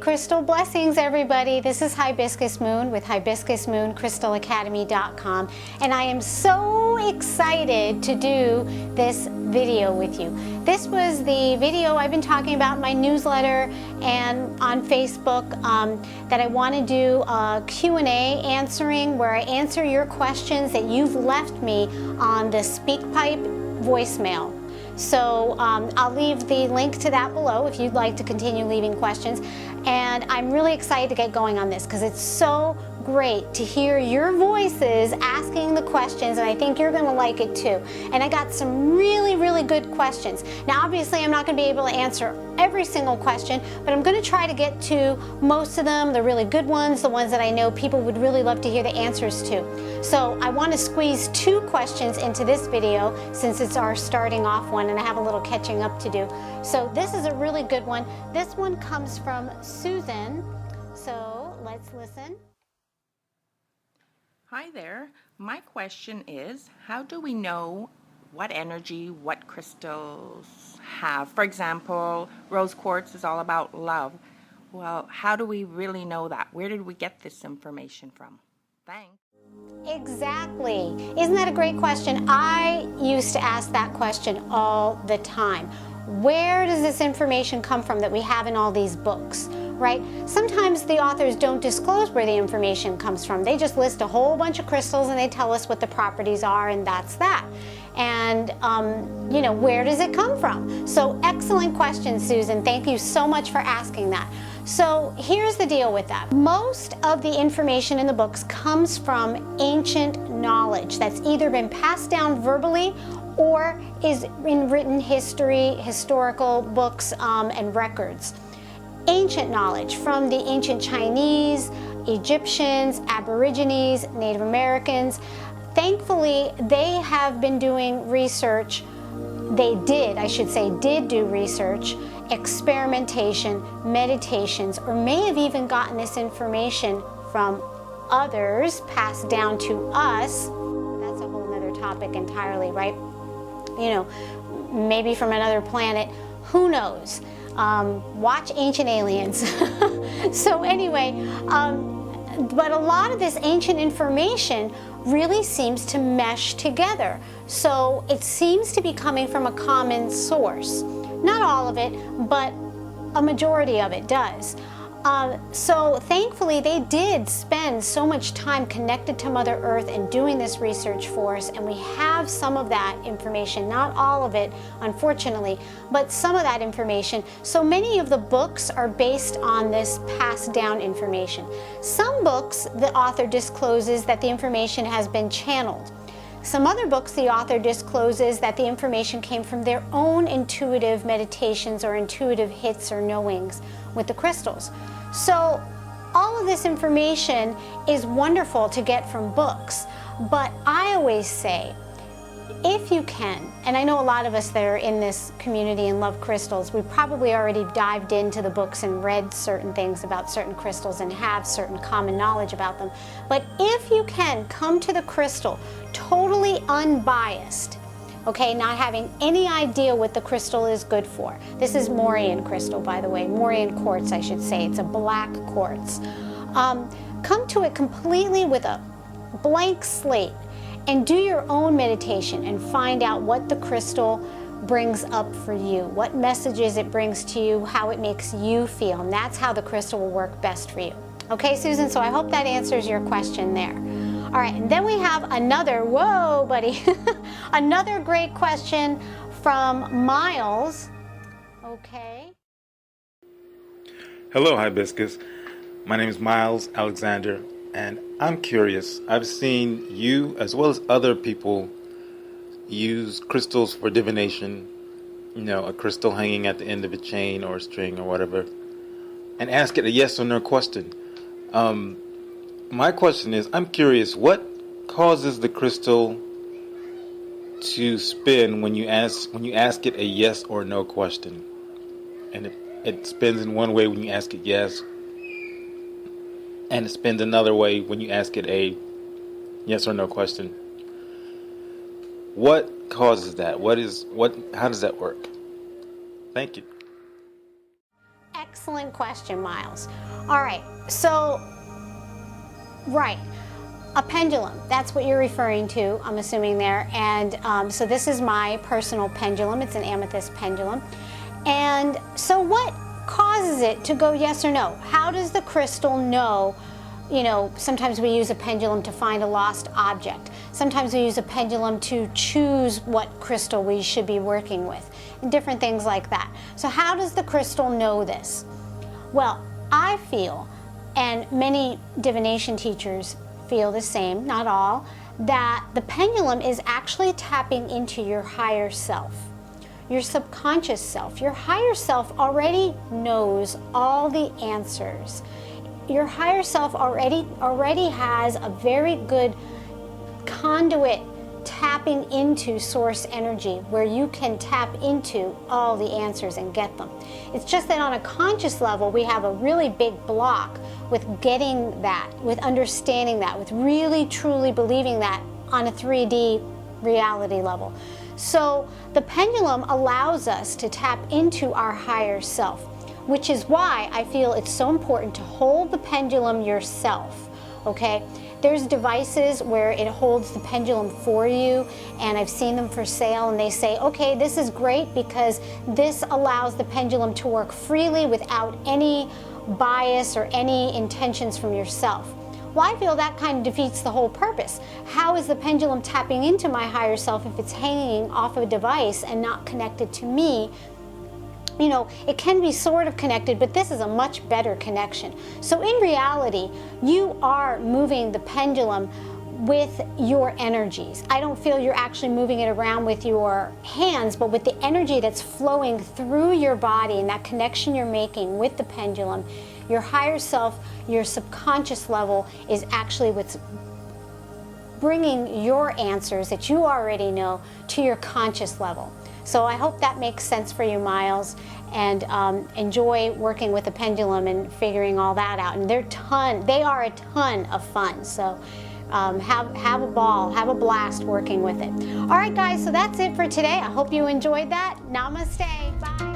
crystal blessings, everybody. This is Hibiscus Moon with hibiscusmooncrystalacademy.com, and I am so excited to do this video with you. This was the video I've been talking about in my newsletter and on Facebook that I want to do a Q&A answering, where I answer your questions that you've left me on the SpeakPipe voicemail. So I'll leave the link to that below if you'd like to continue leaving questions. And I'm really excited to get going on this because it's so great to hear your voices asking the questions, and I think you're going to like it too. And I got some really, really good questions. Now, obviously, I'm not going to be able to answer every single question, but I'm going to try to get to most of them, the really good ones, the ones that I know people would really love to hear the answers to. So I want to squeeze 2 questions into this video since it's our starting off one, and I have a little catching up to do. So this is a really good one. This one comes from Susan. So let's listen. Hi there. My question is, how do we know what energy, what crystals have? For example, rose quartz is all about love. Well, how do we really know that? Where did we get this information from? Thanks. Exactly. Isn't that a great question? I used to ask that question all the time. Where does this information come from that we have in all these books, right? Sometimes the authors don't disclose where the information comes from. They just list a whole bunch of crystals and they tell us what the properties are, and that's that. And, you know, where does it come from? So excellent question, Susan. Thank you so much for asking that. So here's the deal with that. Most of the information in the books comes from ancient knowledge that's either been passed down verbally or is in written history, historical books, and records. Ancient knowledge from the ancient Chinese, Egyptians, Aborigines, Native Americans. Thankfully, they have been doing research. They did, I should say, did do research, experimentation, meditations, or may have even gotten this information from others passed down to us. That's a whole nother topic entirely, right? You know, maybe from another planet, who knows? Watch Ancient Aliens. So anyway, but a lot of this ancient information really seems to mesh together. So it seems to be coming from a common source. Not all of it, but a majority of it does. So thankfully they did spend so much time connected to Mother Earth and doing this research for us, and we have some of that information, not all of it unfortunately, but some of that information. So many of the books are based on this passed down information. Some books the author discloses that the information has been channeled. Some other books the author discloses that the information came from their own intuitive meditations or intuitive hits or knowings with the crystals. So all of this information is wonderful to get from books, but I always say, if you can, and I know a lot of us that are in this community and love crystals, we probably already dived into the books and read certain things about certain crystals and have certain common knowledge about them. But if you can, come to the crystal totally unbiased, okay, not having any idea what the crystal is good for. This is Moirian crystal, by the way, Moirian quartz, I should say. It's a black quartz. Come to it completely with a blank slate and do your own meditation and find out what the crystal brings up for you, what messages it brings to you, how it makes you feel, and that's how the crystal will work best for you. Okay, Susan, so I hope that answers your question there. All right, and then we have another, whoa, buddy, another great question from Miles. Okay. Hello, Hibiscus. My name is Miles Alexander, and I'm curious. I've seen you, as well as other people, use crystals for divination, you know, a crystal hanging at the end of a chain or a string or whatever, and ask it a yes or no question. My question is, I'm curious, what causes the crystal to spin when you ask it a yes or no question? And it spins in one way when you ask it yes, and it spins another way when you ask it a yes or no question. What causes that? How does that work? Thank you. excellent question, Miles. All right, so, right. A pendulum, that's what you're referring to, I'm assuming there. And so this is my personal pendulum. It's an amethyst pendulum. And so what causes it to go yes or no? How does the crystal know? You know, sometimes we use a pendulum to find a lost object. Sometimes we use a pendulum to choose what crystal we should be working with, and different things like that. So how does the crystal know this? Well, I feel, and many divination teachers feel the same, not all, that the pendulum is actually tapping into your higher self, your subconscious self. Your higher self already knows all the answers. Your higher self already has a very good conduit tapping into source energy where you can tap into all the answers and get them. It's just that on a conscious level, we have a really big block with getting that, with understanding that, with really truly believing that on a 3D reality level. So the pendulum allows us to tap into our higher self, which is why I feel it's so important to hold the pendulum yourself, okay? There's devices where it holds the pendulum for you, and I've seen them for sale, and they say, okay, this is great because this allows the pendulum to work freely without any bias or any intentions from yourself. Well, I feel that kind of defeats the whole purpose. How is the pendulum tapping into my higher self if it's hanging off of a device and not connected to me? You know, it can be sort of connected, but this is a much better connection. So in reality, you are moving the pendulum with your energies. I don't feel you're actually moving it around with your hands, but with the energy that's flowing through your body and that connection you're making with the pendulum, your higher self, your subconscious level is actually what's bringing your answers that you already know to your conscious level. So I hope that makes sense for you, Miles, and enjoy working with the pendulum and figuring all that out. And they are a ton of fun. So have a ball, have a blast working with it. All right, guys, so that's it for today. I hope you enjoyed that. Namaste. Bye.